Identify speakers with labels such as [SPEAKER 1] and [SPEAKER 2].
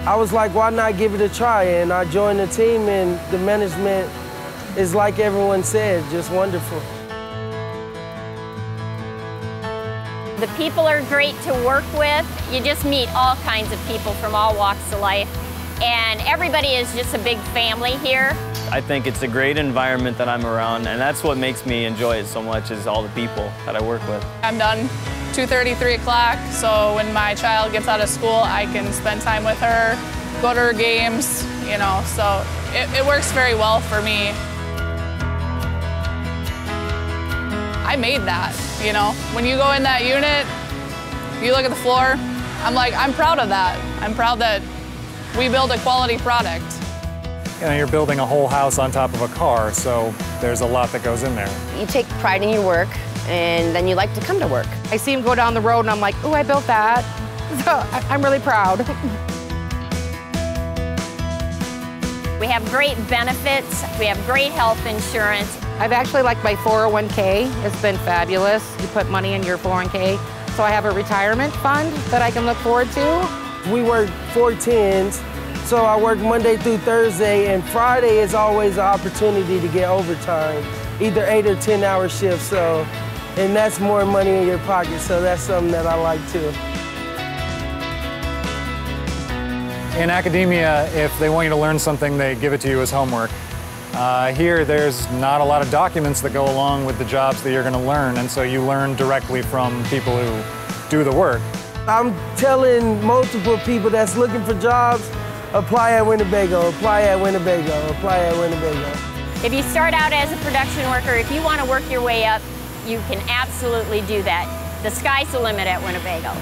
[SPEAKER 1] I was like, why not give it a try? And I joined the team, and the management is, like everyone said, just wonderful.
[SPEAKER 2] The people are great to work with. You just meet all kinds of people from all walks of life. And everybody is just a big family here.
[SPEAKER 3] I think it's a great environment that I'm around, and that's what makes me enjoy it so much, is all the people that I work with.
[SPEAKER 4] I'm done 2:30, 3 o'clock, so when my child gets out of school, I can spend time with her, go to her games, you know, so it works very well for me. I made that, you know. When you go in that unit, you look at the floor, I'm like, I'm proud of that. I'm proud that we build a quality product.
[SPEAKER 5] You know, you're building a whole house on top of a car, so there's a lot that goes in there.
[SPEAKER 6] You take pride in your work, and then you like to come to work. I see him go down the road, and I'm like, oh, I built that. So I'm really proud.
[SPEAKER 2] We have great benefits. We have great health insurance.
[SPEAKER 6] I've actually liked my 401k. It's been fabulous. You put money in your 401k. So I have a retirement fund that I can look forward to.
[SPEAKER 1] We work 4 10s, so I work Monday through Thursday, and Friday is always an opportunity to get overtime, either 8 or 10-hour shifts, so, and that's more money in your pocket, so that's something that I like too.
[SPEAKER 5] In academia, if they want you to learn something, they give it to you as homework. Here, there's not a lot of documents that go along with the jobs that you're going to learn, and so you learn directly from people who do the work.
[SPEAKER 1] I'm telling multiple people that's looking for jobs, apply at Winnebago, apply at Winnebago, apply at Winnebago.
[SPEAKER 2] If you start out as a production worker, if you want to work your way up, you can absolutely do that. The sky's the limit at Winnebago.